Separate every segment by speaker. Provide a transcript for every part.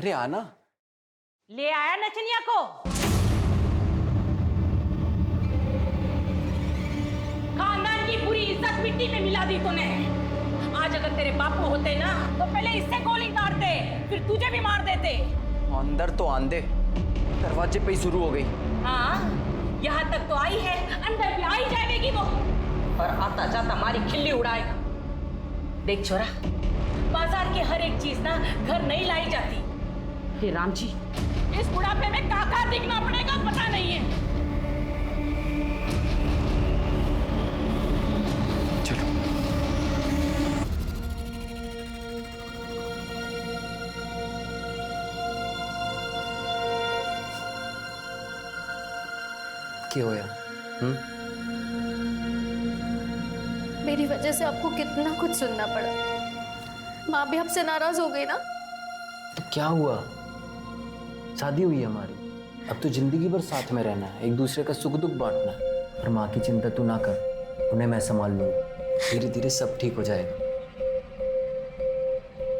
Speaker 1: अरे आना।
Speaker 2: ले आया नचनिया को। खानदान की पूरी इज्जत मिट्टी में मिला दी तूने। आज अगर तेरे बापू होते ना तो पहले इससे गोली मारते, फिर तुझे भी मार देते।
Speaker 1: अंदर तो आंदे, दरवाजे पे ही शुरू हो गई।
Speaker 2: हाँ, यहाँ तक तो आई है, अंदर भी आई जाएगी वो, और आता जाता हमारी खिल्ली उड़ाएगा। देख छोरा, बाजार की हर एक चीज ना घर नहीं लाई जाती। हे राम जी, इस बुढ़ापे में काका दिखना पड़ेगा पता नहीं है।
Speaker 1: चलो। क्या होया?
Speaker 3: मेरी वजह से आपको कितना कुछ सुनना पड़ा। माँ भी आपसे नाराज हो गई ना।
Speaker 1: तो क्या हुआ? शादी हुई हमारी, अब तो जिंदगी भर साथ में रहना है, एक दूसरे का सुख दुख बांटना है। और माँ की चिंता तू ना कर, उन्हें मैं संभाल लूंगा। धीरे धीरे सब ठीक हो जाएगा।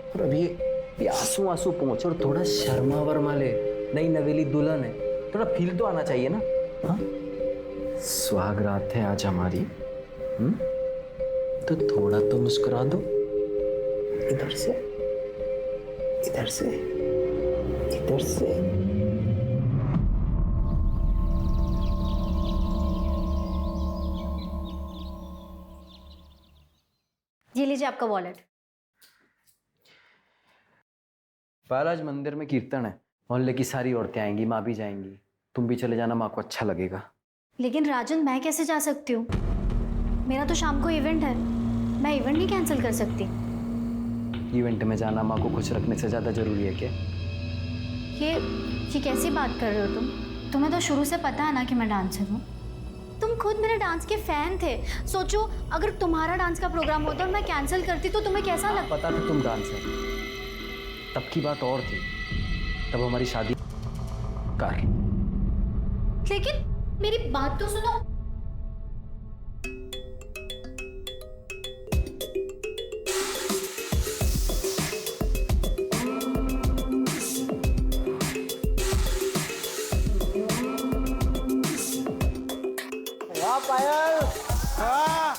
Speaker 1: और अब ये आंसू आंसू पहुंच और थोड़ा शर्मा वर्मा ले। नई नवेली दुल्हन है, थोड़ा फील तो आना चाहिए ना। हाँ, सुहागरात है आज हमारी। तो थोड़ा तो मुस्कुरा दो। इधर से, इधर से, इधर से।
Speaker 3: ये लीजिए आपका वॉलेट।
Speaker 1: पायल, आज मंदिर में कीर्तन है, मोहल्ले की सारी औरतें आएंगी, माँ भी जाएंगी। तुम भी चले जाना, माँ को अच्छा लगेगा।
Speaker 3: लेकिन राजन, मैं कैसे जा सकती हूँ? मेरा तो शाम को इवेंट है, मैं इवेंट नहीं कैंसिल कर सकती।
Speaker 1: इवेंट में जाना माँ को खुश रखने से ज्यादा जरूरी है क्या?
Speaker 3: ये कैसी बात कर रहे हो तुम? तुम्हें तो शुरू से पता है ना कि मैं डांसर हूँ। तुम खुद मेरे डांस के फैन थे। सोचो, अगर तुम्हारा डांस का प्रोग्राम होता और मैं कैंसिल करती तो तुम्हें कैसा लगता?
Speaker 1: पता था तुम डांसर, तब की बात और थी, तब हमारी शादी कर।
Speaker 3: लेकिन मेरी बात तो सुनो।
Speaker 4: वाह पायल, हाँ।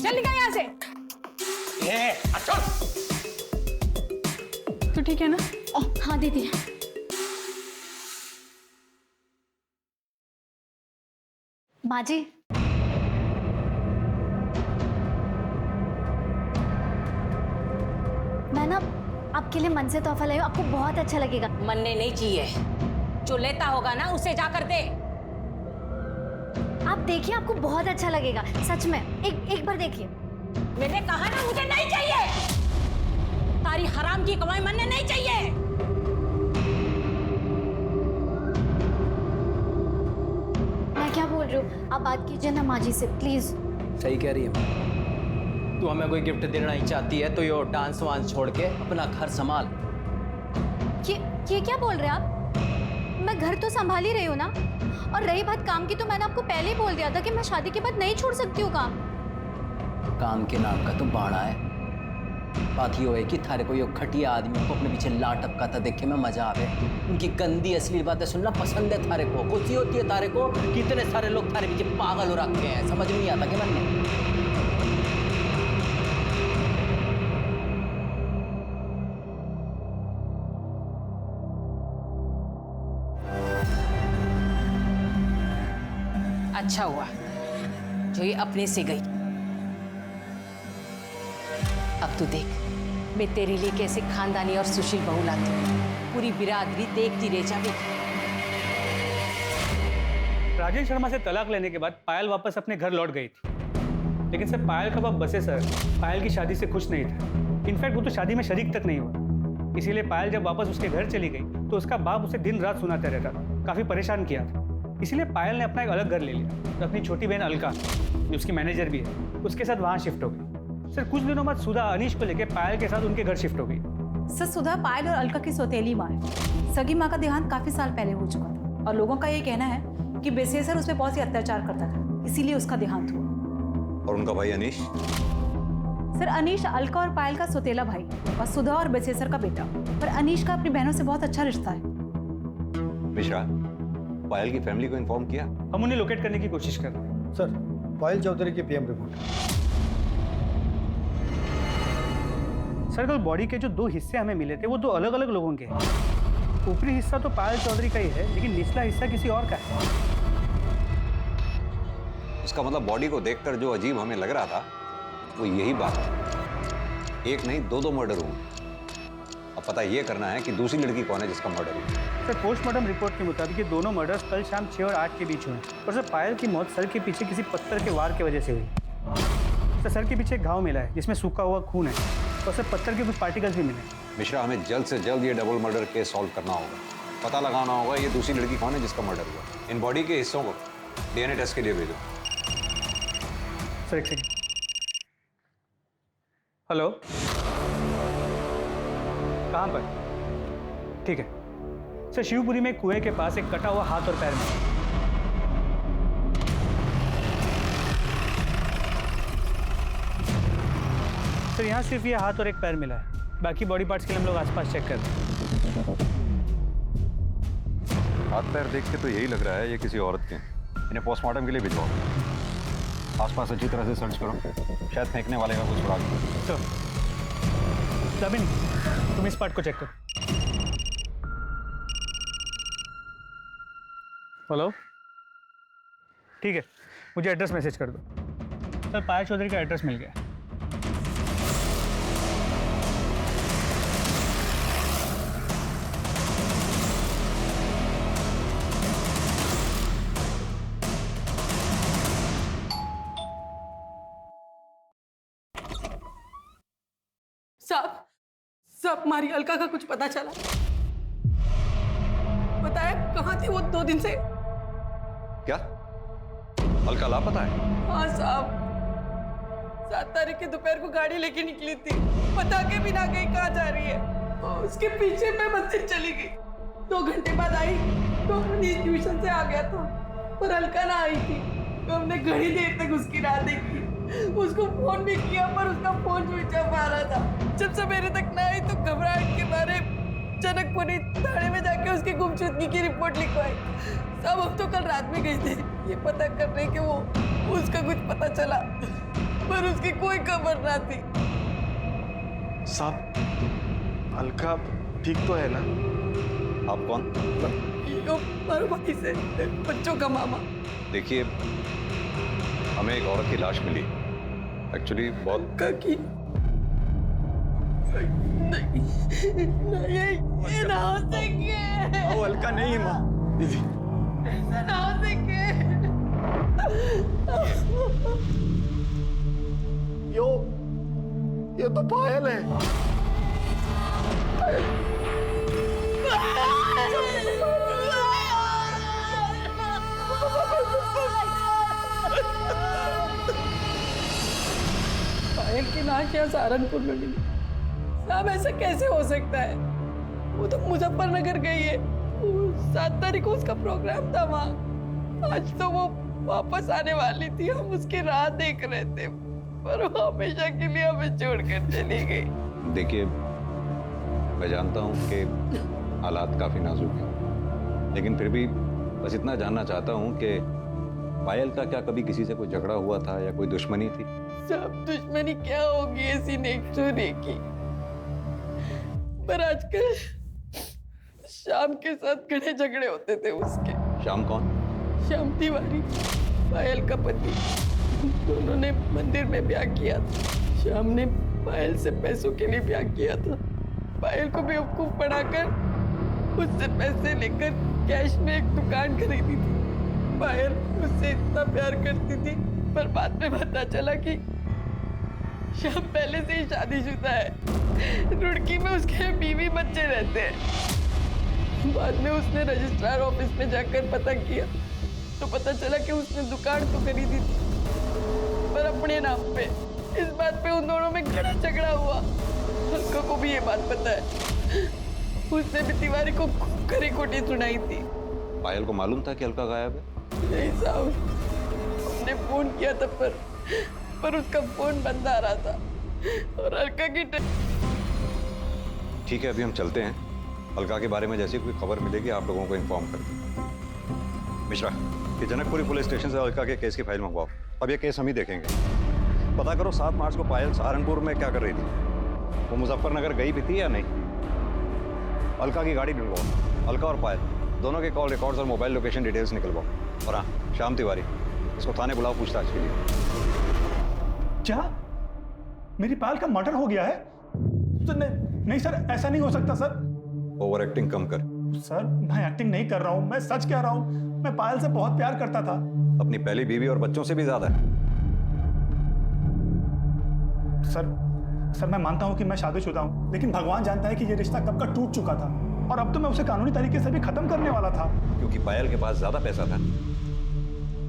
Speaker 2: चल निकल यहाँ से।
Speaker 4: अच्छा।
Speaker 2: तू ठीक है ना?
Speaker 3: हाँ दीदी। माँ जी, मैं ना आपके लिए मन से तोहफा लाई हूँ, आपको बहुत अच्छा लगेगा।
Speaker 2: मनने नहीं चाहिए, जो लेता होगा ना उसे जाकर दे।
Speaker 3: आप देखिए, आपको बहुत अच्छा लगेगा, सच में। एक बार देखिए।
Speaker 2: मैंने कहा ना मुझे नहीं चाहिए। तारी हराम की कमाई मनने नहीं चाहिए।
Speaker 3: मैं क्या बोल रही हूँ, आप बात कीजिए ना माँ जी से, प्लीज।
Speaker 1: सही कह रही है। तू हमें कोई गिफ्ट देना ही चाहती है तो ये डांस वांस छोड़ के अपना घर संभाल।
Speaker 3: ये क्या बोल रहे हैं आप? मैं घर तो संभाल ही रही हूँ ना। और रही बात काम की, तो मैंने आपको पहले ही बोल दिया था कि मैं शादी के बाद नहीं छोड़ सकती हूँ काम।
Speaker 1: काम के नाम का तो बाड़ा है। बात ये है कि थारे को ये खटिया आदमियों को अपने पीछे ला टपका था देखे में मजा आवे। उनकी गंदी अश्लील बातें सुनना पसंद है थारे को। खुशी होती है थारे को, कितने सारे लोग थारे पीछे पागल हो रखे हैं, समझ नहीं आता कि मैंने।
Speaker 2: अच्छा हुआ जो ये अपने से गई। अब तू देख, मैं तेरे लिए कैसे खानदानी और सुशील बहू लाती हूँ। पूरी बिरादरी देखती रह जाएगी।
Speaker 5: राजेश शर्मा से तलाक लेने के बाद पायल वापस अपने घर लौट गई थी। लेकिन सर, पायल का बाप बसे सर पायल की शादी से खुश नहीं था। इनफैक्ट वो तो शादी में शरीक तक नहीं हुआ। इसीलिए पायल जब वापस उसके घर चली गई तो उसका बाप उसे दिन रात सुनाता रहता था, काफी परेशान किया था। इसीलिए पायल ने अपना एक अलग घर ले लिया। तो अपनी छोटी बहन अलका, जो उसकी मैनेजर भी है, उसके साथ वहाँ शिफ्ट हो गई। सर, कुछ दिनों बाद सुधा अनीश को लेकर पायल के साथ उनके घर शिफ्ट हो गई।
Speaker 6: सर, सुधा पायल और अलका की सौतेली माँ है। सगी माँ का देहांत काफी साल पहले हो चुका था और लोगों का ये कहना है कि बेसेसर उस पर बहुत ही अत्याचार करता था, इसीलिए उसका देहांत हुआ।
Speaker 7: और उनका भाई अनीश?
Speaker 6: सर अनीश अलका और पायल का सौतेला भाई और सुधा और बेसेसर का बेटा, पर अनीश का अपनी बहनों से बहुत अच्छा रिश्ता है।
Speaker 7: मिश्रा, पायल की फैमिली को इन्फॉर्म किया?
Speaker 5: हम उन्हें लोकेट करने की कोशिश कर रहे हैं।
Speaker 8: सर, पायल चौधरी की पीएम रिपोर्ट।
Speaker 5: सर कल बॉडी के जो 2 हिस्से हमें मिले थे वो 2 अलग अलग लोगों के हैं। ऊपरी हिस्सा तो पायल चौधरी का ही है, लेकिन निचला हिस्सा किसी और का है।
Speaker 7: उसका मतलब बॉडी को देखकर जो अजीब हमें लग रहा था वो यही बात है। एक नहीं 2 मर्डर हुए। अब पता ये करना है कि दूसरी लड़की कौन है जिसका मर्डर हुआ।
Speaker 5: सर पोस्टमार्टम रिपोर्ट के मुताबिक ये दोनों मर्डर्स कल शाम 6 और 8 के बीच हुए और सर पायल की मौत सर के पीछे किसी पत्थर के वार की वजह से हुई। सर के पीछे एक घाव मिला है जिसमें सूखा हुआ खून है और सर पत्थर के कुछ पार्टिकल्स भी मिले।
Speaker 7: मिश्रा, हमें जल्द से जल्द ये डबल मर्डर केस सॉल्व करना होगा। पता लगाना होगा ये दूसरी लड़की कौन है जिसका मर्डर हुआ। इन बॉडी के हिस्सों को डीएनए टेस्ट के लिए भेजो।
Speaker 5: सर एक सेकंड। हेलो, कहाँ पर? ठीक है सर, शिवपुरी में कुएं के पास एक कटा हुआ हाथ और पैर मिला। सर यहाँ सिर्फ ये हाथ और एक पैर मिला है, बाकी बॉडी पार्ट्स के लिए हम लोग आसपास चेक कर रहे हैं।
Speaker 7: हाथ पैर देख के तो यही लग रहा है ये किसी औरत के हैं। इन्हें पोस्टमार्टम के लिए भिजवाओ। आसपास अच्छी तरह से सर्च करो, शायद फेंकने वाले का कुछ सुराग हो।
Speaker 5: तभी नहीं, तुम इस पार्ट को चेक करो। हेलो, ठीक है, मुझे एड्रेस मैसेज कर दो। सर पायल चौधरी का एड्रेस मिल गया।
Speaker 9: साहब हमारी अलका का कुछ पता चला? बताया कहाँ थी वो 2 दिन से?
Speaker 7: क्या अलका लापता है?
Speaker 9: हाँ साहब, 7 तारीख की दोपहर को गाड़ी लेके निकली थी, बता के भी ना गई कहाँ जा रही है। और उसके पीछे मैं मंदिर चली गई। 2 घंटे बाद आई तो अनीश ट्यूशन से आ गया था, पर अलका ना आई थी। तो हमने घड़ी देर तक उसकी राह देखी, उसको फोन भी किया पर उसका फोन स्विच ऑफ आ रहा था। जब सवेरे तक ना आई तो घबराहट के मारे जनकपुरी थाने में जाके उसकी गुमशुदगी की रिपोर्ट लिखवाई। सब हम तो कल रात में गए थे ये पता करने के वो उसका कुछ पता चला, पर उसकी कोई खबर ना थी।
Speaker 8: साहब, अलका ठीक तो है ना?
Speaker 7: आप कौन?
Speaker 9: यो भाई से बच्चों का मामा।
Speaker 7: देखिए, हमें एक औरत की लाश मिली, एक्चुअली बहुत
Speaker 9: काकी नहीं, ये ना हो सके।
Speaker 8: वो अलका नहीं है माँ। दीदी
Speaker 9: ना हो सके।
Speaker 8: ये तो पायल है।
Speaker 9: पायल की लाश यहाँ सहारनपुर में मिली। साहब ऐसा कैसे हो सकता है? वो तो मुजफ्फरनगर गई है, 7 तारीख को उसका प्रोग्राम था वहाँ। आज तो वो वापस आने वाली थी, हम उसकी राह देख रहे थे, पर वो हमेशा के लिए हमें छोड़कर चली गई।
Speaker 7: देखिए, मैं जानता हूँ कि हालात काफी नाजुक हैं, लेकिन फिर भी बस इतना जानना चाहता हूँ कि पायल का क्या कभी किसी से कोई झगड़ा हुआ था या कोई दुश्मनी थी?
Speaker 9: सब दुश्मनी क्या होगी ऐसी नेक्चुरी की, पर आजकल शाम के साथ घने झगड़े होते थे उसके।
Speaker 7: शाम कौन?
Speaker 9: श्याम तिवारी, पायल का पति। दोनों ने मंदिर में ब्याह किया था। श्याम ने पायल से पैसों के लिए ब्याह किया था। पायल को बेवकूफ बनाकर उससे पैसे लेकर कैश में एक दुकान खरीदी थी। पायल उससे इतना प्यार करती थी, पर बाद में पता चला कि श्याम पहले से ही शादीशुदा है। रुड़की में उसके बीवी बच्चे रहते हैं। बाद में उसने रजिस्ट्रार ऑफिस में जाकर पता किया तो पता चला कि उसने दुकान तो खरीदी थी, पर अपने नाम पे। इस बात पे उन दोनों में घना झगड़ा हुआ। अलका को भी ये बात पता है। उसने भी तिवारी को खूब खरी खोटी सुनाई थी।
Speaker 7: पायल को मालूम था कि अलका गायब है?
Speaker 9: नहीं साहब, हमने फोन किया था पर उसका फोन बंद आ रहा था और अलका की
Speaker 7: ठीक है, अभी हम चलते हैं। अलका के बारे में जैसी कोई खबर मिलेगी आप लोगों को इन्फॉर्म कर दें। मिश्रा, कि जनकपुरी पुलिस स्टेशन से अलका के केस की फाइल मंगवाओ। अब ये केस हम ही देखेंगे। पता करो 7 मार्च को पायल सहारनपुर में क्या कर रही थी, वो मुजफ्फरनगर गई भी थी या नहीं। अलका की गाड़ी ढूंढवाओ, अलका और पायल दोनों के कॉल रिकॉर्ड्स और मोबाइल लोकेशन डिटेल्स निकलवाओ। और हाँ, श्याम तिवारी, इसको थाने बुलाओ पूछताछ के लिए।
Speaker 5: क्या मेरी पायल का मर्डर हो गया है? तो नहीं सर, ऐसा नहीं हो सकता सर।
Speaker 7: ओवर एक्टिंग कम कर।
Speaker 5: सर मैं एक्टिंग नहीं कर रहा हूँ, मैं सच कह रहा हूँ। मैं पायल से बहुत प्यार करता था।
Speaker 7: अपनी पहली बीवी और बच्चों से भी ज्यादा।
Speaker 5: सर मैं मानता हूँ कि मैं शादीशुदा हूँ, लेकिन भगवान जानता है कि ये रिश्ता कब का टूट चुका था और अब तो मैं उसे कानूनी तरीके से भी खत्म करने वाला था।
Speaker 7: क्योंकि पायल के पास ज्यादा पैसा था।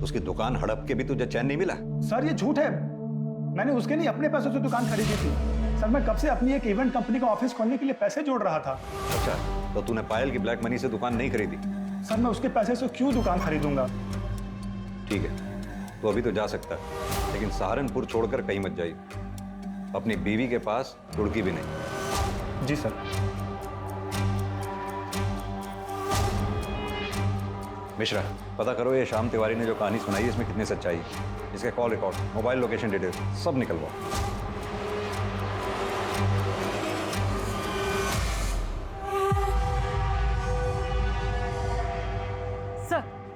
Speaker 7: उसकी दुकान हड़प के भी तुझे चैन नहीं मिला।
Speaker 5: सर ये झूठ है, मैंने उसके नहीं अपने पैसों से दुकान खरीदी थी। सर मैं कब से अपनी एक इवेंट कंपनी का ऑफिस खोलने के लिए पैसे जोड़ रहा था।
Speaker 7: अच्छा, तो तूने पायल की ब्लैक मनी से दुकान नहीं खरीदी?
Speaker 5: सर मैं उसके पैसे से क्यों दुकान खरीदूंगा।
Speaker 7: ठीक है, तो अभी तो जा सकता है, लेकिन सहारनपुर छोड़कर कहीं मत जाइए। अपनी बीवी के पास रुड़की भी नहीं।
Speaker 5: जी सर।
Speaker 7: मिश्रा, पता करो ये श्याम तिवारी ने जो कहानी सुनाई है इसमें कितनी सच्चाई है। इसके call record, mobile location detail सब निकलवाओ।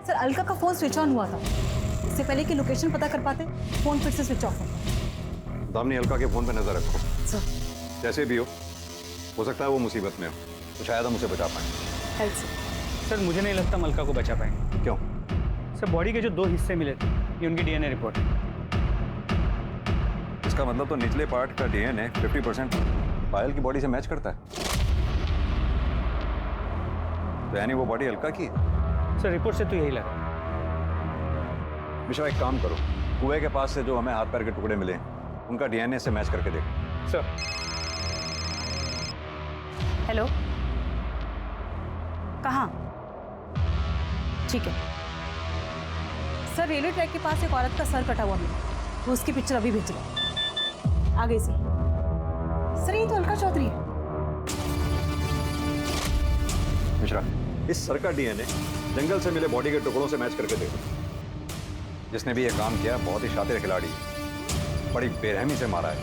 Speaker 6: सर अलका का फोन स्विच ऑन हुआ था। इससे पहले कि लोकेशन पता कर पाते, फोन फिर से स्विच ऑफ है।
Speaker 7: दामिनी, अलका के फोन पे नजर रखो।
Speaker 6: सर
Speaker 7: जैसे भी हो सकता है वो मुसीबत में हो, तो शायद हम उसे बचा पाएं।
Speaker 6: Help sir.
Speaker 5: सर मुझे नहीं लगता मलका को बचा पाएंगे।
Speaker 7: क्यों?
Speaker 5: सर बॉडी के जो 2 हिस्से मिले थे, ये उनकी डीएनए रिपोर्ट है।
Speaker 7: इसका मतलब तो निचले पार्ट का डीएनए 50% पायल की बॉडी से मैच करता है। तो यानी वो बॉडी अलका की है।
Speaker 5: सर रिपोर्ट से तो यही लगा।
Speaker 7: मिश्रा, एक काम करो, कुएं के पास से जो हमें हाथ पैर के टुकड़े मिले उनका डीएनए से मैच करके देखो।
Speaker 5: सर।
Speaker 6: हेलो, कहाँ? ठीक है सर, रेलवे ट्रैक के पास एक औरत का सर कटा हुआ मिला, तो उसकी पिक्चर अभी भेज रहे। आ गई सर। ये तो अलका चौधरी है।
Speaker 7: मिश्रा, इस सर का डीएनए जंगल से मिले बॉडी के टुकड़ों से मैच करके देखो। जिसने भी ये काम किया बहुत ही शातिर खिलाड़ी है, बड़ी बेरहमी से मारा है।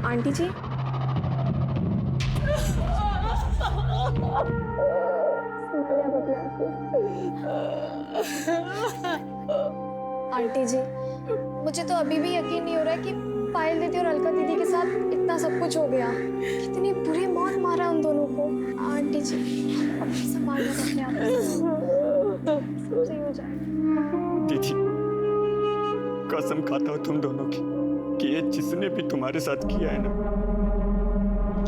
Speaker 3: आंटी जी, आंटी जी, मुझे तो अभी भी यकीन नहीं हो रहा है कि पायल दीदी और अलका दीदी के साथ इतना सब कुछ हो गया। कितनी बुरी मौत मारा उन दोनों को। आंटी जी संभाल लो अपने आप को, सब सही हो जाएगा।
Speaker 10: दीदी, कसम खाता हूँ तुम दोनों की कि ये जिसने भी तुम्हारे साथ किया है ना,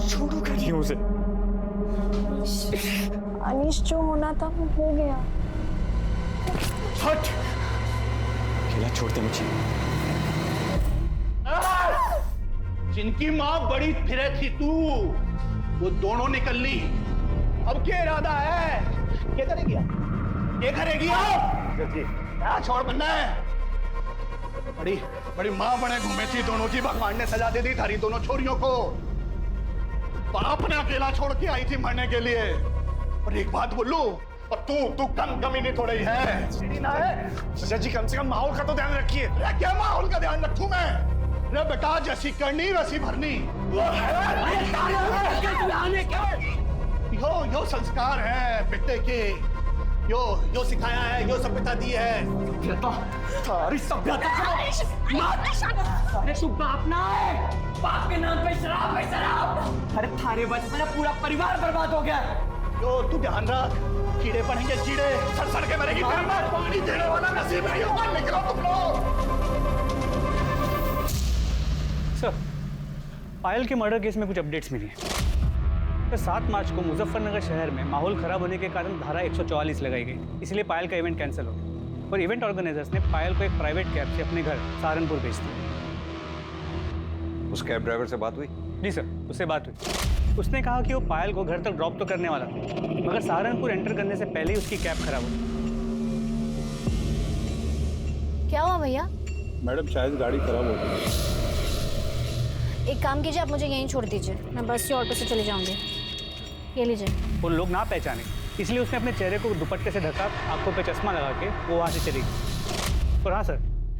Speaker 10: छोड़ूंगा नहीं उसे।
Speaker 3: अनीश, जो होना था वो हो गया।
Speaker 10: हट, अकेला छोड़ दे मुझे।
Speaker 4: जिनकी माँ बड़ी फिरे थी तू, वो दोनों निकल ली। अब क्या इरादा है? क्या करेगी? क्या करेगी आप? क्या छोड़ बनना है? बड़ी बड़ी माँ बने घूमे थी दोनों की, भगवान ने सजा दे दी थारी दोनों छोरियों को। बाप ने अकेला छोड़ के आई थी मरने के लिए। और एक बात बोलूं, और तू कमी नहीं थोड़ी है ना है?
Speaker 10: सजा जी, कम से कम माहौल का तो ध्यान रखिए।
Speaker 4: क्या माहौल का ध्यान रखूं मैं? रे बेटा, जैसी करनी वैसी भरनी। यो संस्कार है बेटे के, यो सिखाया है, यो सभ्यता दी है।
Speaker 10: सारी सभ्यता
Speaker 9: अरे तू बाप ना है, बाप के नाम पे शराब है शराब। अरे थारे वजह से पूरा परिवार बर्बाद हो गया।
Speaker 4: यो तू ध्यान रख, कीड़े पड़ेंगे कीड़े, सड़ के मरेगी। पानी देने वाला नसीब नहीं होगा। निकलो तुम लोग।
Speaker 5: सर पायल के मर्डर केस में कुछ अपडेट्स मिली हैं। तो 7 मार्च को मुजफ्फरनगर शहर में माहौल खराब होने के कारण धारा 144 लगाई गई, इसलिए पायल का इवेंट कैंसिल हो गया और इवेंट ऑर्गेनाइजर्स ने पायल को एक प्राइवेट कैब से अपने घर सहारनपुर भेज दिया।
Speaker 7: उस कैब ड्राइवर से बात हुई?
Speaker 5: जी सर, उससे बात हुई। उसने कहा कि वो पायल को घर तक ड्रॉप तो करने वाला था, मगर सहारनपुर एंटर करने से पहले ही उसकी कैब खराब हो गई।
Speaker 3: क्या हुआ भैया?
Speaker 4: मैडम शायद गाड़ी खराब हो गई।
Speaker 3: एक काम कीजिए, आप मुझे यहीं छोड़ दीजिए, मैं बस या ऑटो से चले जाऊंगी। ये लीजिए।
Speaker 5: वो लोग ना पहचाने, इसलिए उसने अपने चेहरे को दुपट्टे से ढका, आंखों पे चश्मा लगा के वो वहाँ से चली गई। और हाँ सर,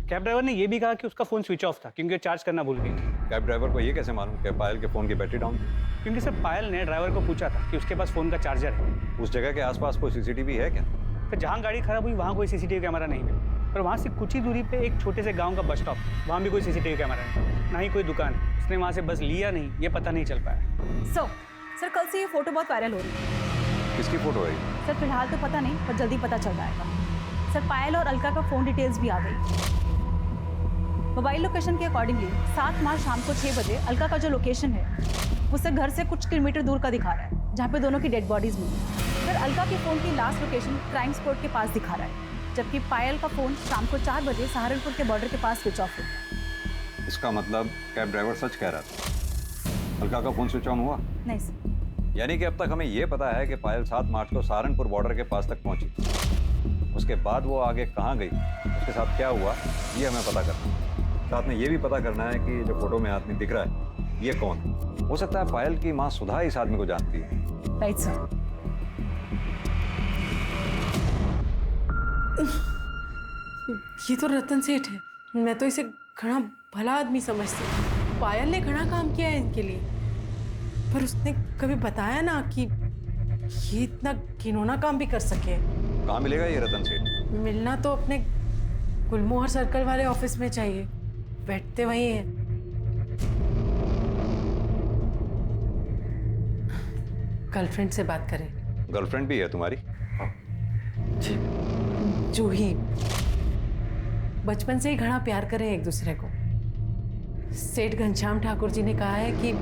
Speaker 5: कैब ड्राइवर ने ये भी कहा कि उसका फ़ोन स्विच ऑफ था क्योंकि वो चार्ज करना भूल गई।
Speaker 7: कैब ड्राइवर को ये कैसे मालूम कि पायल के फ़ोन की बैटरी डाउन थी?
Speaker 5: क्योंकि सर पायल ने ड्राइवर को पूछा था कि उसके पास फ़ोन का चार्जर है।
Speaker 7: उस जगह के आसपास कोई सीसीटीवी है क्या?
Speaker 5: फिर जहाँ गाड़ी खराब हुई वहाँ कोई सीसीटीवी कैमरा नहीं मिला, और वहाँ से कुछ ही दूरी पे एक छोटे से गांव का बस स्टॉप, वहाँ भी कोई सीसीटीवी कैमरा नहीं, ना ही कोई दुकान। उसने वहाँ से बस लिया नहीं, ये पता नहीं चल पाया।
Speaker 6: सर कल से ये फोटो बहुत वायरल हो रही है।
Speaker 7: किसकी फोटो है?
Speaker 6: सर फिलहाल तो पता नहीं, पर जल्दी पता चल जाएगा। सर पायल और अलका का फ़ोन डिटेल्स भी आ गई। मोबाइल लोकेशन के अकॉर्डिंगली 7 मार्च शाम को 6 बजे अलका का जो लोकेशन है वो सर घर से कुछ किलोमीटर दूर का दिखा रहा है, जहाँ पे दोनों की डेड बॉडीज मिली। फिर अलका के फ़ोन की लास्ट लोकेशन क्राइम स्पॉट के पास दिखा रहा है, जबकि पायल का फ़ोन शाम को 4 बजे सहारनपुर के बॉर्डर के पास स्विच ऑफ है।
Speaker 7: इसका मतलब कैब ड्राइवर सच कह रहा था, अलका का फ़ोन स्विच ऑन हुआ?
Speaker 6: नहीं सर।
Speaker 7: यानी कि अब तक हमें ये पता है कि पायल 7 मार्च को सहारनपुर बॉर्डर के पास तक पहुंची। उसके बाद वो आगे कहाँ गई, उसके साथ क्या हुआ, ये हमें पता करना है। साथ में ये भी पता करना है कि जो फोटो में आदमी दिख रहा है ये कौन है। हो सकता है पायल की माँ सुधा इस आदमी को जानती है।
Speaker 6: Right sir.
Speaker 9: ये तो रतन सेठ है, मैं तो इसे घना भला आदमी समझती हूँ। पायल ने घना काम किया है इनके लिए, पर उसने कभी बताया ना कि ये इतना घिनौना काम भी कर सके।
Speaker 7: कहाँ मिलेगा ये रतन सेठ?
Speaker 9: मिलना तो अपने गुलमोहर सर्कल वाले ऑफिस में चाहिए, बैठते वहीं हैं। गर्लफ्रेंड से बात करें।
Speaker 7: गर्लफ्रेंड भी है तुम्हारी?
Speaker 9: जी, जूही। बचपन से ही घना प्यार करें एक दूसरे को। सेठ घनश्याम ठाकुर जी ने कहा है कि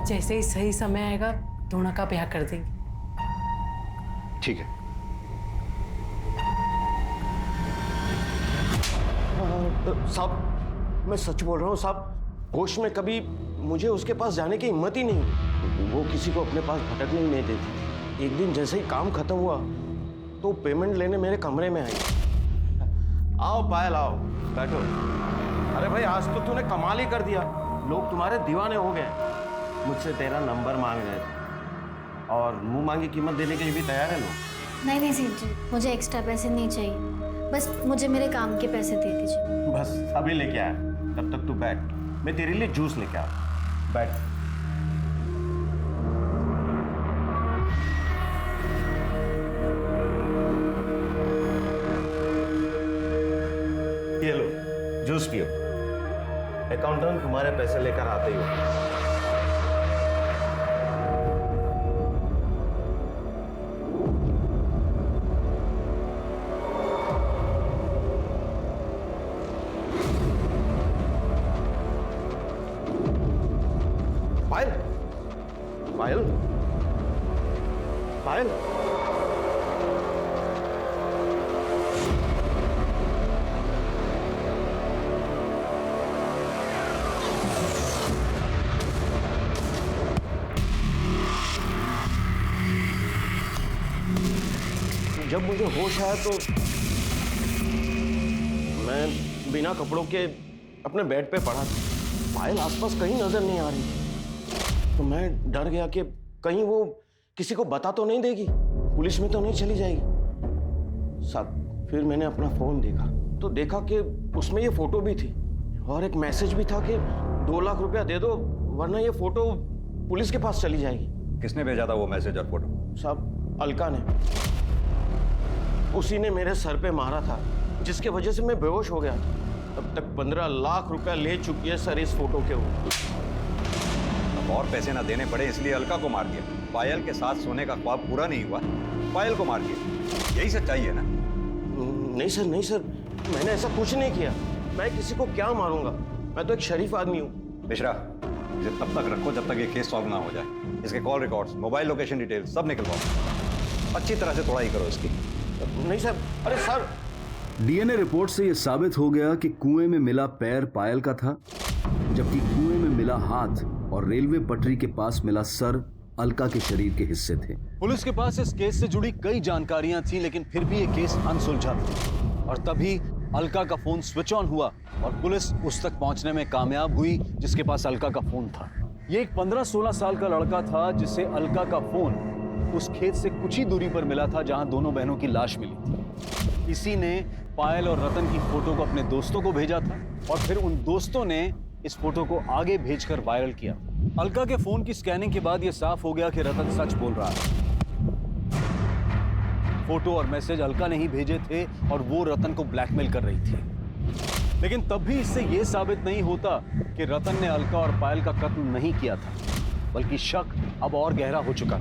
Speaker 9: जैसे ही सही समय आएगा दोनों का ब्याह कर देंगे।
Speaker 7: ठीक है।
Speaker 8: साहब मैं सच बोल रहा हूँ साहब, होश में कभी मुझे उसके पास जाने की हिम्मत ही नहीं। वो किसी को अपने पास भटकने ही नहीं देती। एक दिन जैसे ही काम खत्म हुआ तो पेमेंट लेने मेरे कमरे में आई। आओ पायल आओ, बैठो। अरे भाई आज तो तूने कमाल ही कर दिया, लोग तुम्हारे दीवाने हो गए। मुझसे तेरा नंबर मांग रहे थे और मुंह मांगी कीमत देने के लिए भी तैयार है लोग।
Speaker 3: नहीं नहीं सेठ जी, मुझे एक्स्ट्रा पैसे नहीं चाहिए, बस मुझे मेरे काम के पैसे दे दीजिए।
Speaker 8: बस अभी लेके आया, तब तक तू बैठ, मैं तेरे लिए जूस लेके आया। बैठ। ये लो जूस पियो। अकाउंटेंट तुम्हारे पैसे लेकर आते ही हो। पायल, पायल, पायल। जब मुझे होश आया तो मैं बिना कपड़ों के अपने बेड पे पड़ा था। पायल आसपास कहीं नजर नहीं आ रही, तो मैं डर गया कि कहीं वो किसी को बता तो नहीं देगी, पुलिस में तो नहीं चली जाएगी। साहब फिर मैंने अपना फोन देखा तो देखा कि उसमें ये फोटो भी थी और एक मैसेज भी था कि 2 लाख रुपया दे दो वरना ये फोटो पुलिस के पास चली जाएगी।
Speaker 7: किसने भेजा था वो मैसेज और फोटो?
Speaker 8: साहब अलका ने, उसी ने मेरे सर पे मारा था जिसके वजह से मैं बेहोश हो गया था। अब तक 15 लाख रुपया ले चुकी है सर इस फोटो के ऊपर।
Speaker 7: और पैसे ना देने पड़े इसलिए अलका को मार दिया। पायल के साथ सोने का ख्वाब पूरा नहीं हुआ, पायल को मार दिया। यही सच्चाई है ना?
Speaker 8: नहीं सर, नहीं सर, मैंने ऐसा कुछ नहीं किया। मैं किसी को क्या मारूंगा, मैं तो एक शरीफ आदमी हूँ।
Speaker 7: मिश्रा, इसे तब तक रखो जब तक ये केस सॉल्व ना हो जाए। इसके call records, mobile location detail सब निकलवाओ। अच्छी तरह से तोड़ाई करो इसकी।
Speaker 8: नहीं सर, अरे सर।
Speaker 11: डीएनए रिपोर्ट से यह साबित हो गया कि कुएं में मिला पैर पायल का था, जबकि कुएं में मिला हाथ और रेलवे पटरी के पास मिला सर अलका के शरीर के हिस्से थे।
Speaker 12: पुलिस के पास इस केस से जुड़ी कई जानकारियां थी, लेकिन फिर भी ये केस अनसुलझा था। और तभी अलका का फोन स्विच ऑन हुआ और पुलिस उस तक पहुंचने में कामयाब हुई जिसके पास अलका का फोन था। ये एक 15-16 साल का लड़का था जिसे अलका का फोन उस खेत से कुछ ही दूरी पर मिला था जहां दोनों बहनों की लाश मिली थी। इसी ने पायल और रतन की फोटो को अपने दोस्तों को भेजा था और फिर उन दोस्तों ने इस फोटो को आगे भेजकर वायरल किया। अलका के फोन की स्कैनिंग के बाद यह साफ हो गया कि रतन सच बोल रहा है। फोटो और मैसेज अलका ने ही भेजे थे और वो रतन को ब्लैकमेल कर रही थी। लेकिन तब भी इससे यह साबित नहीं होता कि रतन ने अलका और पायल का कत्ल नहीं किया था, बल्कि शक अब और गहरा हो चुका।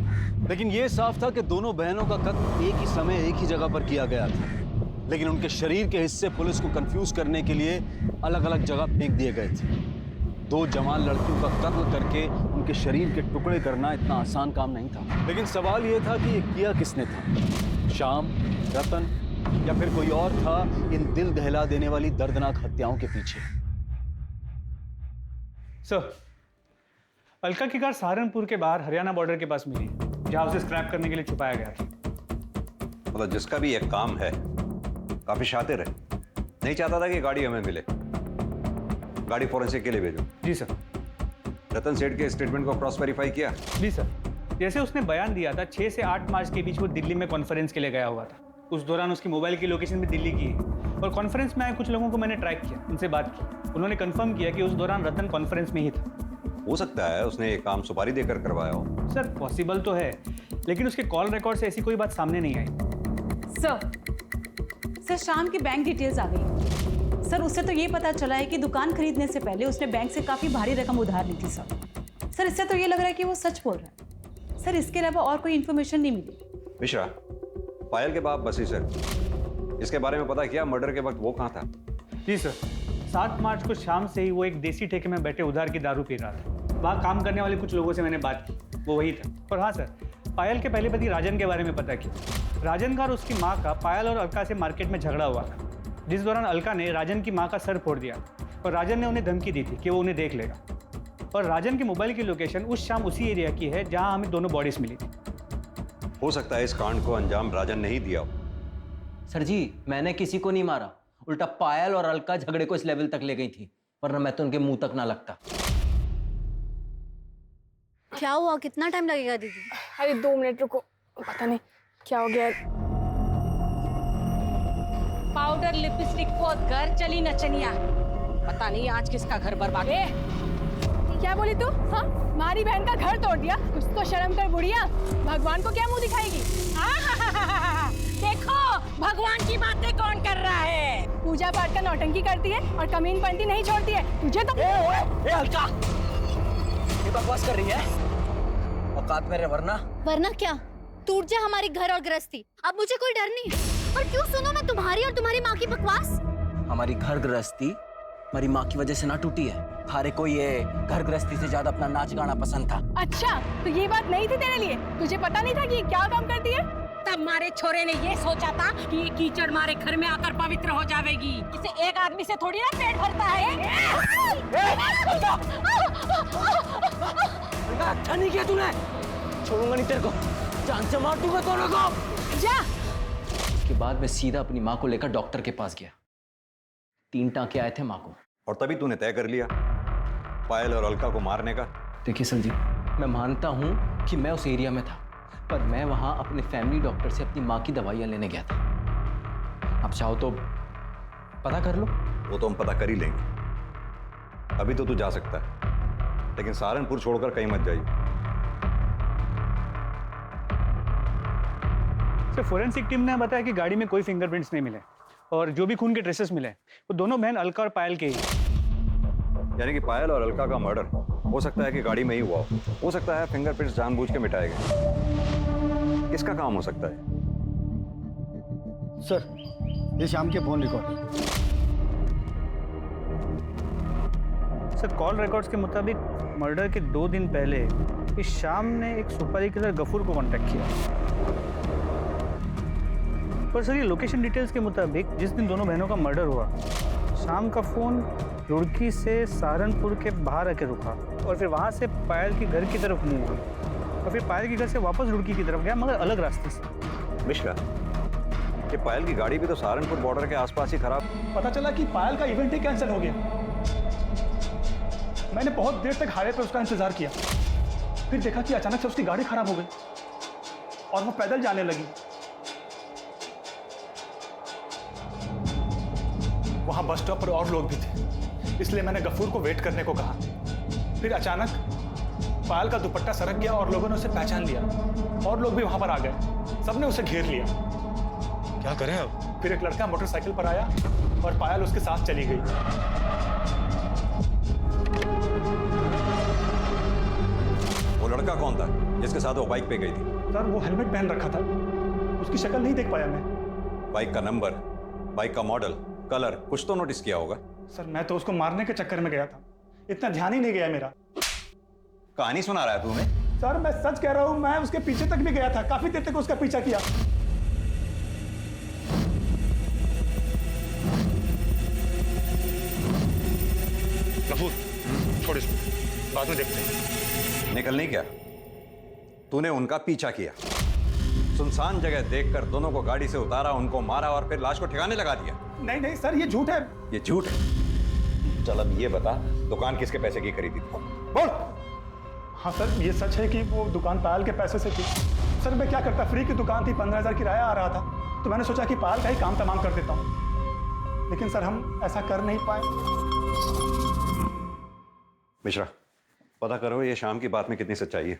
Speaker 12: लेकिन यह साफ था कि दोनों बहनों का कत्ल एक ही समय एक ही जगह पर किया गया था, लेकिन उनके शरीर के हिस्से पुलिस को कंफ्यूज करने के लिए अलग अलग जगह फेंक दिए गए थे। दो जवान लड़कियों का कत्ल करके उनके शरीर के टुकड़े करना इतना आसान काम नहीं था। लेकिन सवाल यह था कि ये किया किसने था? श्याम, रतन या फिर कोई और था इन दिल दहला देने वाली दर्दनाक हत्याओं के पीछे?
Speaker 5: सर, अलका की कार सहारनपुर के बाहर हरियाणा बॉर्डर के पास मिली, जहां उसे स्क्रैप करने के लिए छुपाया गया था।
Speaker 7: मतलब जिसका भी एक काम है, काफी शातिर है, नहीं चाहता था कि गाड़ी हमें मिले। गाड़ी फॉरेंसिक के लिए भेजो।
Speaker 5: जी सर।
Speaker 7: रतन सेठ के स्टेटमेंट को क्रॉस वेरीफाई किया?
Speaker 5: जी सर। जैसे उसने बयान दिया था 6 से 8 मार्च के बीच वो दिल्ली में कॉन्फ्रेंस के लिए गया हुआ था। उस दौरान उसकी मोबाइल की लोकेशन भी दिल्ली की है और कॉन्फ्रेंस में आए कुछ लोगों को मैंने ट्रैक किया, उनसे बात की। उन्होंने कंफर्म किया कि उस दौरान रतन कॉन्फ्रेंस में ही था।
Speaker 7: हो सकता है उसने ये काम सुपारी देकर करवाया हो।
Speaker 5: सर पॉसिबल तो है, लेकिन उसके कॉल रिकॉर्ड से ऐसी कोई बात सामने नहीं आई।
Speaker 6: सर शाम की बैंक डिटेल्स आ गई। सर उससे तो ये पता चला है कि दुकान खरीदने से पहले उसने बैंक से काफी भारी रकम उधार ली थी। सर इससे तो ये लग रहा है कि वो सच बोल रहा है। सर इसके अलावा और कोई इन्फॉर्मेशन नहीं मिली।
Speaker 7: मिश्रा, पायल के बाप बसी सर, इसके बारे में पता किया? मर्डर के वक्त वो कहाँ था?
Speaker 5: जी सर, 7 मार्च को शाम से ही वो एक देसी ठेके में बैठे उधार की दारू पी रहा था। वहाँ काम करने वाले कुछ लोगों से मैंने बात की, वो वही था। और हाँ सर, पायल के पहले पति राजन के बारे में पता किया। राजन का और उसकी माँ का पायल और अलका से मार्केट में झगड़ा हुआ था, जिस दौरान अलका ने राजन की माँ का सर फोड़ दिया और राजन ने उन्हें धमकी दी थी कि वो उन्हें देख लेगा। और राजन की मोबाइल की लोकेशन उस शाम उसी एरिया की है जहाँ हमें दोनों बॉडीज मिली थी।
Speaker 7: हो सकता है इस कांड को अंजाम राजन ने ही दिया हो।
Speaker 1: सर जी, मैंने किसी को नहीं मारा, उल्टा पायल और अलका झगड़े को इस लेवल तक ले गई थी, वरना मैं तो उनके मुंह तक ना लगता।
Speaker 3: क्या हुआ? कितना टाइम लगेगा दीदी?
Speaker 13: अरे 2 मिनट रुको, पता नहीं क्या हो गया।
Speaker 2: पाउडर लिपस्टिक को घर चली नचनिया, पता नहीं आज किसका घर बर्बाद है।
Speaker 13: क्या बोली तू? हाँ, हमारी बहन का घर तोड़ दिया। कुछ तो शर्म कर बुढ़िया, भगवान को क्या मुंह दिखाएगी?
Speaker 2: देखो भगवान की बातें कौन कर रहा है।
Speaker 13: पूजा पाठ का नौटंकी करती है और कमीन पंती नहीं छोड़ती है। तुझे तो
Speaker 1: अलका, ये बकवास कर रही है? औकात में रहे, वरना
Speaker 3: क्या? टूट जाए हमारी घर और गृहस्थी। अब मुझे कोई डर नहीं है। पर क्यों सुनो मैं तुम्हारी और तुम्हारी माँ की बकवास?
Speaker 1: हमारी घर गृहस्थी हमारी माँ की वजह से ना टूटी है। थारे को ये घर गृहस्थी से ज्यादा अपना नाच गाना पसंद था।
Speaker 13: अच्छा, तो ये बात नहीं थी तेरे लिए? तुझे पता नहीं था कि ये क्या काम करती है?
Speaker 2: तब मारे छोरे ने ये सोचा था कि ये कीचड़ मारे घर में आकर पवित्र हो जाएगी। इसे एक आदमी से थोड़ी ना पेट भरता है।
Speaker 1: अच्छा नहीं किया तूने, छोड़ूंगा नहीं तेरे को, जान से मार दूंगा दोनों को।
Speaker 13: जा।
Speaker 1: उसके बाद मैं सीधा अपनी माँ को लेकर डॉक्टर के पास गया। 3 टांके आए थे माँ को।
Speaker 7: और तभी तूने तय कर लिया पायल और अलका को मारने का?
Speaker 1: देखिए सर जी, मैं मानता हूँ कि मैं उस एरिया में था, पर मैं वहाँ अपने फैमिली डॉक्टर से अपनी माँ की दवाइयाँ लेने गया था। आप चाहो तो पता कर लो।
Speaker 7: वो तो हम पता कर ही लेंगे। अभी तो तू जा सकता है, लेकिन सहारनपुर छोड़कर कहीं मत जाइए।
Speaker 5: सर फोरेंसिक टीम ने बताया कि गाड़ी में कोई फिंगरप्रिंट्स नहीं मिले और जो भी खून के ट्रेसेस मिले वो दोनों बहन अलका और पायल के ही।
Speaker 7: यानी कि पायल और अलका का मर्डर हो सकता है कि गाड़ी में ही हुआ हो सकता है फिंगरप्रिंट्स जानबूझ के मिटाए गए। किसका काम हो सकता है?
Speaker 12: सर, ये शाम के phone record.
Speaker 5: Sir call records के मुताबिक मर्डर के 2 दिन पहले इस शाम ने एक सुपारी किलर गफूर को कांटेक्ट किया। पर सर ये लोकेशन डिटेल्स के मुताबिक जिस दिन दोनों बहनों का मर्डर हुआ, शाम का फ़ोन रुड़की से सहारनपुर के बाहर आके रुका और फिर वहाँ से पायल के घर की तरफ मूव हुआ और फिर पायल के घर से वापस रुड़की की तरफ गया, मगर अलग रास्ते से।
Speaker 7: मिश्रा, ये पायल की गाड़ी भी तो सहारनपुर बॉर्डर के आसपास ही खराब।
Speaker 5: पता चला कि पायल का इवेंट ही कैंसिल हो गया। मैंने बहुत देर तक हाईवे पर उसका इंतजार किया, फिर देखा कि अचानक से उसकी गाड़ी खराब हो गई और वो पैदल जाने लगी। वहां बस स्टॉप पर और लोग भी थे, इसलिए मैंने गफूर को वेट करने को कहा। फिर अचानक पायल का दुपट्टा सरक गया और लोगों ने उसे पहचान लिया और लोग भी वहां पर आ गए। सबने उसे घेर लिया।
Speaker 10: क्या करें अब?
Speaker 5: फिर एक लड़का मोटरसाइकिल पर आया और पायल उसके साथ चली गई।
Speaker 7: वो लड़का कौन था जिसके साथ वो बाइक पे गई थी?
Speaker 5: सर वो हेलमेट पहन रखा था, उसकी शक्ल नहीं देख पाया मैं।
Speaker 7: बाइक का नंबर, बाइक का मॉडल, कलर कुछ तो नोटिस किया होगा।
Speaker 5: सर मैं तो उसको मारने के चक्कर में गया था, इतना ध्यान ही नहीं गया मेरा।
Speaker 7: कहानी सुना रहा है तू हमें?
Speaker 5: सर मैं सच कह रहा हूं, मैं उसके पीछे तक भी गया था, काफी देर तक उसका पीछा किया।
Speaker 10: गफूर, छोड़ इसको, बाद में देखते हैं।
Speaker 7: निकल नहीं गया, तूने उनका पीछा किया, सुनसान जगह देखकर दोनों को गाड़ी से उतारा, उनको मारा और फिर लाश को ठिकाने लगा दिया।
Speaker 5: नहीं नहीं सर, ये झूठ है।
Speaker 7: ये झूठ है? चल अब ये बता, दुकान किसके पैसे की खरीदी थी? बोल।
Speaker 5: हाँ सर ये सच है कि वो दुकान पायल के पैसे से थी। सर मैं क्या करता, फ्री की दुकान थी, 15,000 किराया आ रहा था, तो मैंने सोचा कि पायल का ही काम तमाम कर देता हूँ, लेकिन सर हम ऐसा कर नहीं पाए।
Speaker 7: मिश्रा, पता करो ये शाम की बात में कितनी सच्चाई है।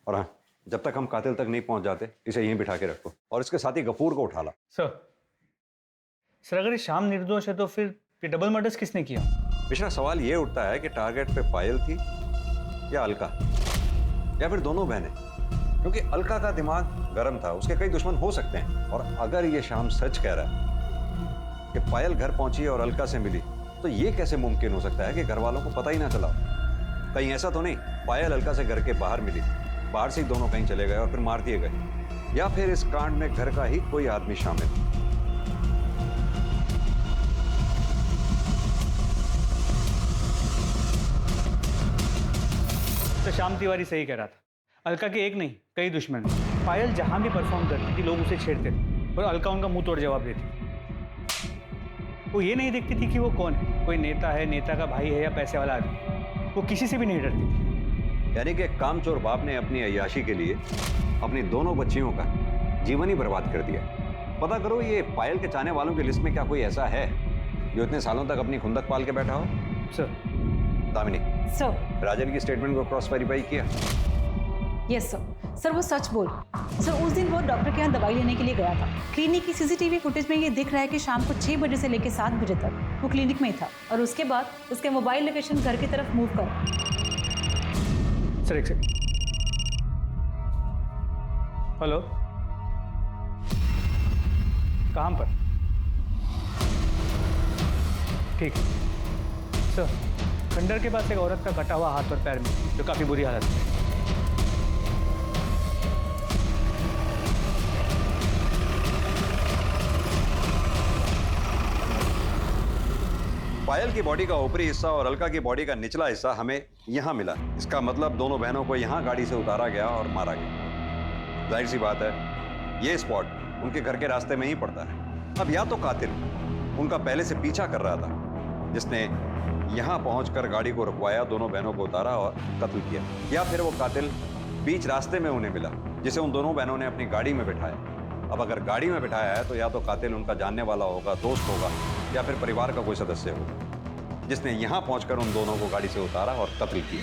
Speaker 7: और हाँ, जब तक हम कातिल तक नहीं पहुंच जाते, इसे यहीं बिठा के रखो और इसके साथ ही गफूर को उठा ला।
Speaker 5: सर अगर ये शाम निर्दोष है तो फिर डबल मर्डर्स किसने किया?
Speaker 7: मिश्रा, सवाल ये उठता है कि टारगेट पे पायल थी या अलका, या फिर दोनों बहनें, क्योंकि अलका का दिमाग गर्म था, उसके कई दुश्मन हो सकते हैं। और अगर ये शाम सच कह रहा है कि पायल घर पहुंची और अलका से मिली, तो ये कैसे मुमकिन हो सकता है कि घर वालों को पता ही ना चला? कहीं ऐसा तो नहीं पायल अलका से घर के बाहर मिली, बाहर से ही दोनों कहीं चले गए और फिर मार दिए गए, या फिर इस कांड में घर का ही कोई आदमी शामिल?
Speaker 5: तो श्याम तिवारी सही कह रहा था, अलका के एक नहीं कई दुश्मन हैं। पायल जहां भी परफॉर्म करती थी लोग उसे छेड़ते थे और अलका उनका मुंह तोड़ जवाब देती थी। वो ये नहीं देखती थी कि वो कौन है, कोई नेता है, नेता का भाई है या पैसे वाला आदमी, वो किसी से भी नहीं डरती थी।
Speaker 7: यानी कि कामचोर बाप ने अपनी अय्याशी के लिए अपनी दोनों बच्चियों का जीवन ही बर्बाद कर दिया। पता करो ये पायल के चाहने वालों की लिस्ट में क्या कोई ऐसा है जो इतने सालों तक अपनी खुंदक पाल के बैठा हो?
Speaker 5: सर।
Speaker 7: दामिनी
Speaker 6: सर,
Speaker 7: राजन की स्टेटमेंट को क्रॉस वेरीफाई किया?
Speaker 6: Yes sir. सर वो सच बोल। सर उस दिन वो डॉक्टर के यहाँ दवाई लेने के लिए गया था। क्लिनिक की सीसीटीवी फुटेज में ये दिख रहा है कि शाम को 6 बजे से लेकर 7 बजे तक वो क्लिनिक में ही था और उसके बाद उसके मोबाइल लोकेशन घर की तरफ मूव कर।
Speaker 5: सर एक सेकंड। हेलो, कहाँ पर? ठीक है सर। खंडर के पास एक औरत का कटा हुआ हाथ और पैर में, जो काफी बुरी हालत में।
Speaker 7: पायल की बॉडी का ऊपरी हिस्सा और अलका की बॉडी का निचला हिस्सा हमें यहाँ मिला। इसका मतलब दोनों बहनों को यहाँ गाड़ी से उतारा गया और मारा गया। जाहिर सी बात है ये स्पॉट उनके घर के रास्ते में ही पड़ता है। अब या तो कातिल उनका पहले से पीछा कर रहा था, जिसने यहाँ पहुंचकर गाड़ी को रुकवाया, दोनों बहनों को उतारा और कत्ल किया, या फिर वो कातिल बीच रास्ते में उन्हें मिला, जिसे उन दोनों बहनों ने अपनी गाड़ी में बिठाया। अब अगर गाड़ी में बिठाया है तो या तो कातिल उनका जानने वाला होगा, दोस्त होगा, या फिर परिवार का कोई सदस्य होगा, जिसने यहाँ पहुंचकर उन दोनों को गाड़ी से उतारा और कत्ल किया।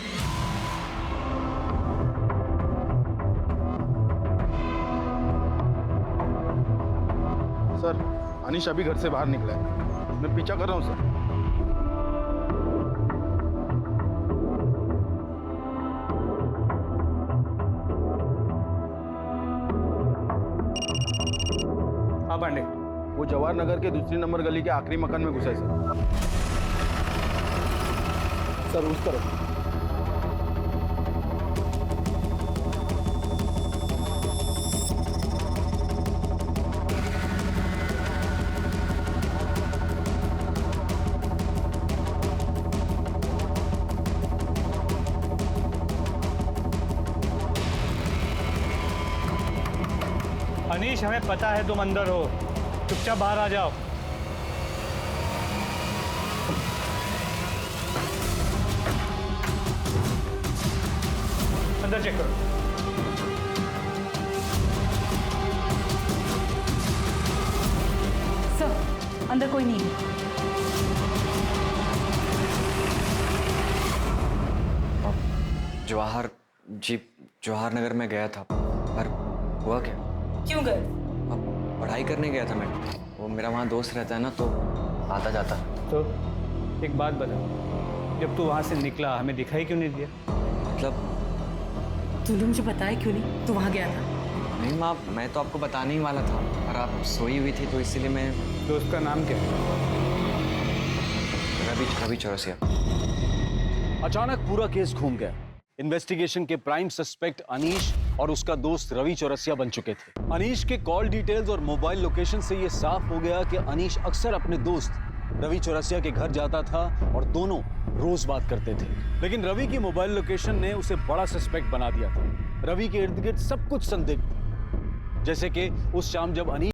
Speaker 4: सर, अनीश अभी घर से बाहर निकला है, मैं पीछा कर रहा हूँ सर।
Speaker 5: हाँ पांडे,
Speaker 4: वो जवाहर नगर के दूसरी नंबर गली के आखिरी मकान में घुसा है सर। सर उस तरफ।
Speaker 5: अनीश, हमें पता है तुम अंदर हो, चुपचाप बाहर आ जाओ। अंदर चेक करो।
Speaker 6: सर, अंदर कोई नहीं है।
Speaker 14: जवाहर नगर में गया था, पर हुआ क्या?
Speaker 2: क्यों गए?
Speaker 14: अब पढ़ाई करने गया था मैं। वो मेरा वहाँ दोस्त रहता है ना, तो आता जाता।
Speaker 5: तो एक बात बता, जब तू वहाँ से निकला हमें दिखाई क्यों नहीं दिया?
Speaker 14: मतलब
Speaker 2: तूने मुझे बताया क्यों नहीं तू वहाँ गया था?
Speaker 14: नहीं माँ, मैं तो आपको बताने ही वाला था, पर आप सोई हुई थी तो इसीलिए मैं।
Speaker 5: दोस्त का नाम क्या है?
Speaker 14: रवि चौरसिया।
Speaker 12: अचानक पूरा केस घूम गया। इन्वेस्टिगेशन के प्राइम सस्पेक्ट अनीश और उसका दोस्त रवि चौरसिया बन चुके थे। अनीश के कॉल डिटेल्स और मोबाइल लोकेशन से यह साफ हो गया कि अनीश अक्सर अपने दोस्त रवि चौरसिया के घर जाता था और दोनों रोज बात करते थे। लेकिन रवि की मोबाइल लोकेशन ने उसे बड़ा सस्पेक्ट बना दिया था। रवि के इर्द गिर्द सब कुछ संदिग्ध, जैसे कि उस शाम जब अनीश